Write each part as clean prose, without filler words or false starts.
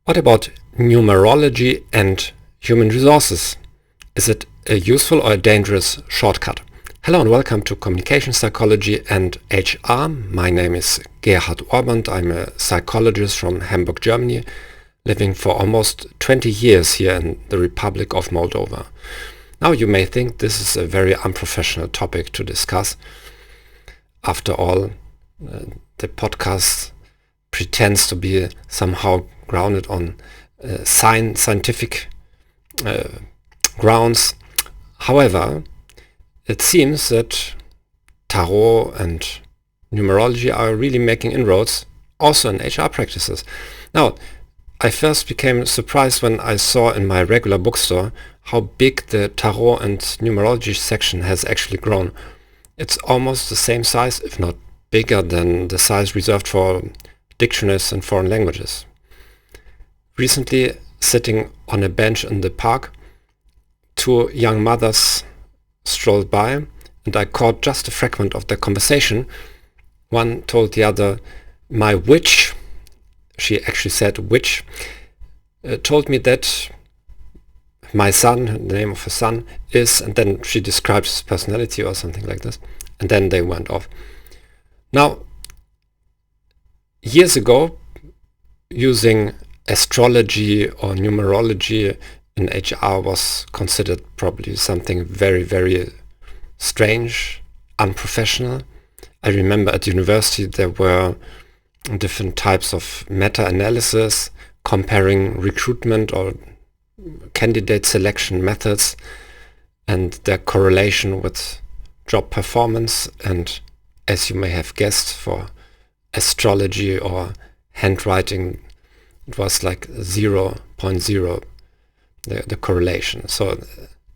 What about numerology and human resources? Is it a useful or a dangerous shortcut? Hello and welcome to Communication Psychology and HR. My name is Gerhard. I'm a psychologist from Hamburg, Germany, living for almost 20 years here in the Republic of Moldova. Now you may think this is a very unprofessional topic to discuss. After all, the podcast pretends to be somehow grounded on scientific grounds. However, it seems that tarot and numerology are really making inroads also in HR practices. Now, I first became surprised when I saw in my regular bookstore how big the tarot and numerology section has actually grown. It's almost the same size, if not bigger than the size reserved for dictionaries and foreign languages. Recently, sitting on a bench in the park, two young mothers strolled by and I caught just a fragment of their conversation. One told the other, "My witch," she actually said witch, told me that my son, the name of her son, is, and then she described his personality or something like this, and then they went off. Now, years ago, using astrology or numerology in HR was considered probably something very, very strange, unprofessional. I remember at university there were different types of meta-analysis comparing recruitment or candidate selection methods and their correlation with job performance. And as you may have guessed, for astrology or handwriting, it was like 0.0, the correlation. So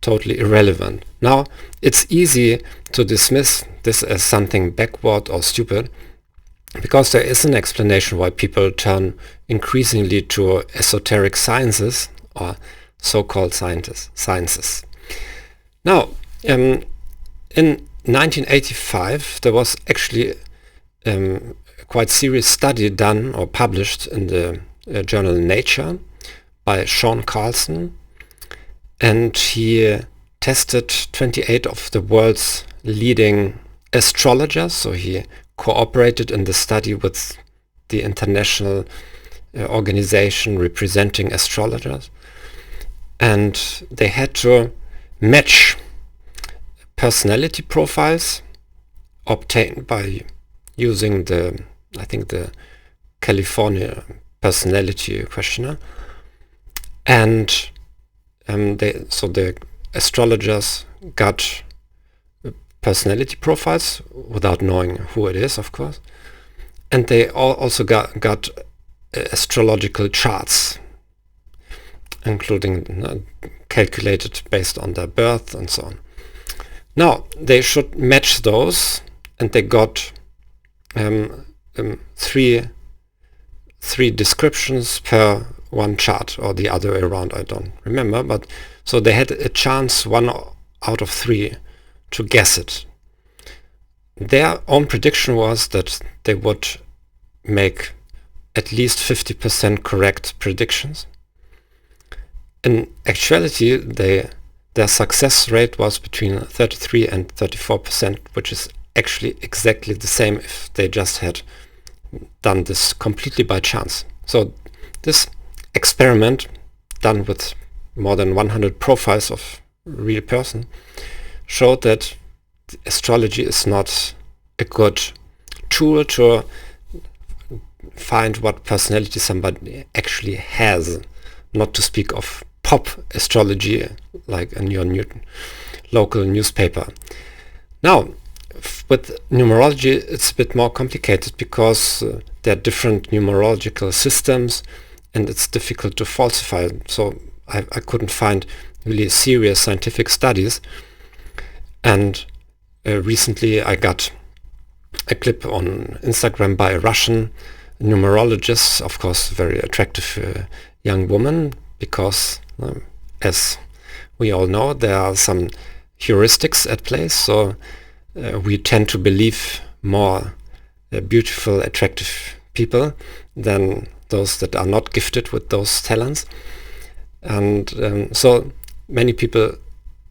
totally irrelevant. Now, it's easy to dismiss this as something backward or stupid because there is an explanation why people turn increasingly to esoteric sciences or so-called sciences. Now, in 1985, there was actually a quite serious study done or published in the journal Nature by Sean Carlson, and he tested 28 of the world's leading astrologers. So he cooperated in the study with the international organization representing astrologers, and they had to match personality profiles obtained by using the California personality questionnaire, and the astrologers got personality profiles without knowing who it is, of course, and they also got astrological charts, including calculated based on their birth and so on. Now they should match those, and they got three descriptions per one chart, or the other way around, I don't remember, but so they had a chance 1 out of 3 to guess it. Their own prediction was that they would make at least 50% correct predictions. In actuality, their success rate was between 33 and 34%, which is actually exactly the same if they just had done this completely by chance. So this experiment, done with more than 100 profiles of real person, showed that astrology is not a good tool to find what personality somebody actually has, not to speak of pop astrology like in your local newspaper. Now, with numerology, it's a bit more complicated because there are different numerological systems and it's difficult to falsify. So I couldn't find really serious scientific studies. And recently I got a clip on Instagram by a Russian numerologist, of course, very attractive young woman, because as we all know, there are some heuristics at play. So we tend to believe more beautiful, attractive people than those that are not gifted with those talents. And so many people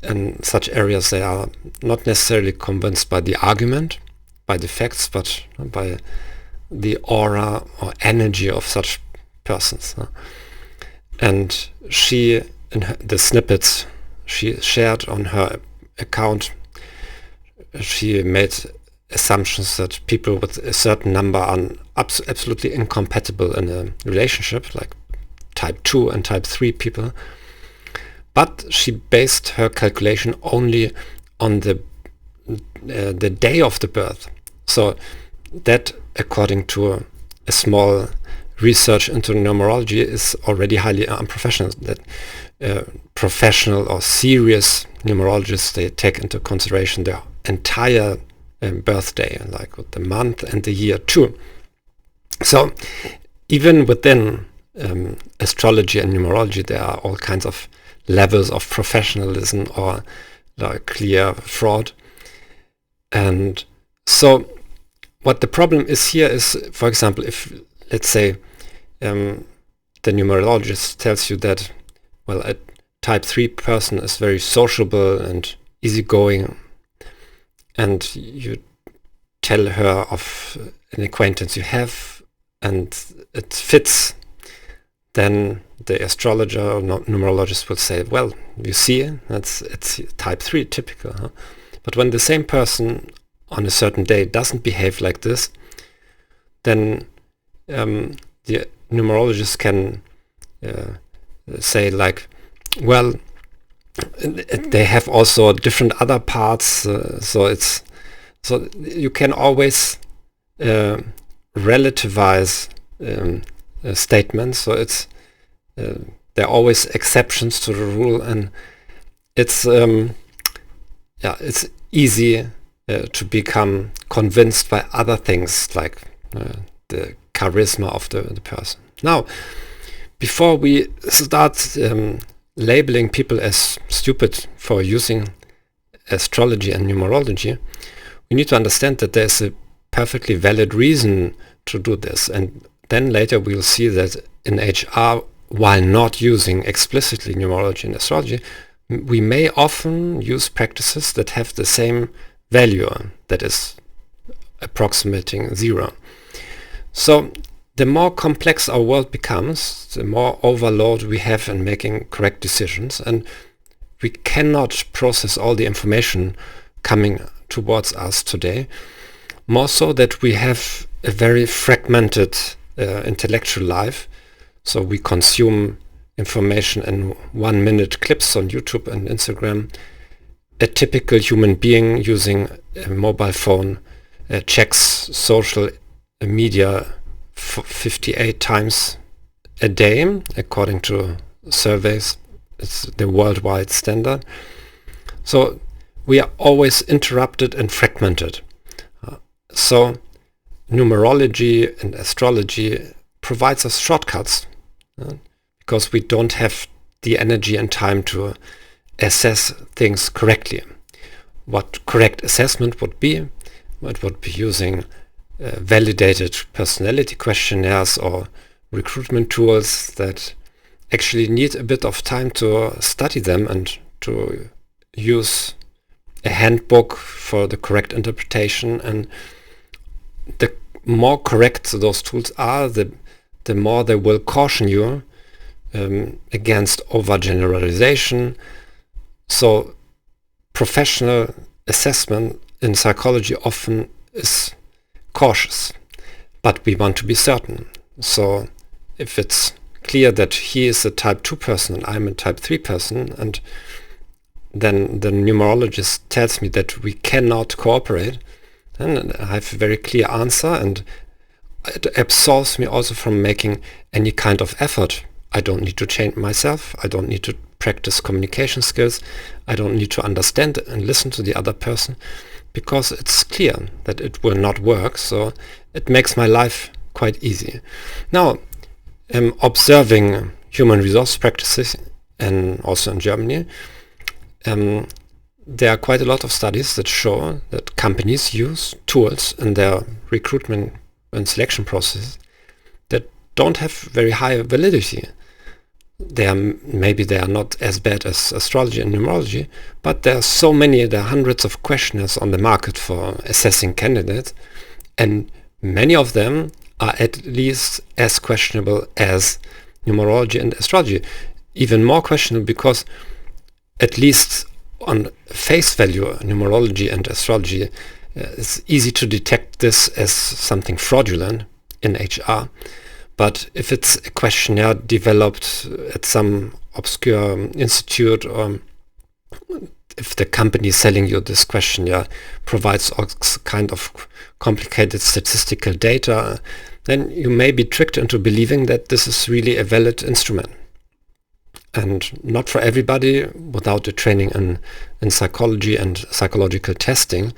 in such areas, they are not necessarily convinced by the argument, by the facts, but by the aura or energy of such persons. And she, in the snippets she shared on her account, she made assumptions that people with a certain number are absolutely incompatible in a relationship, like type 2 and type 3 people. But she based her calculation only on the day of the birth. So that, according to a small research into numerology, is already highly unprofessional. That professional or serious numerologists, they take into consideration their entire birthday, like with the month and the year too. So even within astrology and numerology, there are all kinds of levels of professionalism or like clear fraud. And so what the problem is here is, for example, if, let's say, the numerologist tells you that, well, a type 3 person is very sociable and easygoing, and you tell her of an acquaintance you have and it fits, then the astrologer or numerologist will say, well, you see, it's type 3 typical. Huh? But when the same person on a certain day doesn't behave like this, then the numerologist can say like, well, they have also different other parts, so you can always relativize statements. So there are always exceptions to the rule, and it's easy to become convinced by other things, like the charisma of the person. Now, before we start labeling people as stupid for using astrology and numerology, we need to understand that there's a perfectly valid reason to do this. And then later we'll see that in HR, while not using explicitly numerology and astrology, we may often use practices that have the same value, that is approximating 0. So the more complex our world becomes, the more overload we have in making correct decisions, and we cannot process all the information coming towards us today. More so that we have a very fragmented intellectual life. So we consume information in 1-minute clips on YouTube and Instagram. A typical human being using a mobile phone checks social media 58 times a day, according to surveys. It's the worldwide standard. So we are always interrupted and fragmented. So numerology and astrology provides us shortcuts because we don't have the energy and time to assess things correctly. What correct assessment would be? It would be using validated personality questionnaires or recruitment tools that actually need a bit of time to study them and to use a handbook for the correct interpretation. And the more correct those tools are, the more they will caution you against overgeneralization. So professional assessment in psychology often is cautious, but we want to be certain. So if it's clear that he is a type 2 person and I'm a type 3 person, and then the numerologist tells me that we cannot cooperate, then I have a very clear answer, and it absolves me also from making any kind of effort. I don't need to change myself. I don't need to practice communication skills. I don't need to understand and listen to the other person, because it's clear that it will not work. So it makes my life quite easy. Now, observing human resource practices, and also in Germany, there are quite a lot of studies that show that companies use tools in their recruitment and selection process that don't have very high validity. Maybe they are not as bad as astrology and numerology, but there are hundreds of questionnaires on the market for assessing candidates, and many of them are at least as questionable as numerology and astrology. Even more questionable because, at least on face value, numerology and astrology, it's easy to detect this as something fraudulent in HR. But if it's a questionnaire developed at some obscure institute, or if the company selling you this questionnaire provides all kind of complicated statistical data, then you may be tricked into believing that this is really a valid instrument. And not for everybody, without a training in psychology and psychological testing,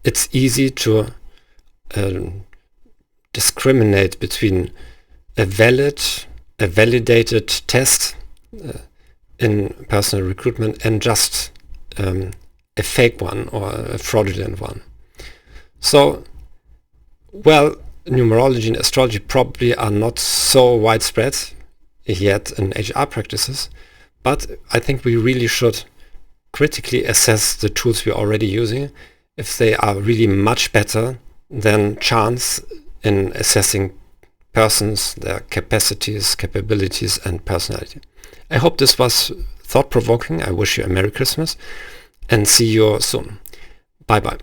it's easy to discriminate between a validated test in personal recruitment and just a fake one or a fraudulent one. So, well, numerology and astrology probably are not so widespread yet in HR practices, but I think we really should critically assess the tools we're already using, if they are really much better than chance in assessing persons, their capacities, capabilities, and personality. I hope this was thought-provoking. I wish you a Merry Christmas and see you soon. Bye-bye.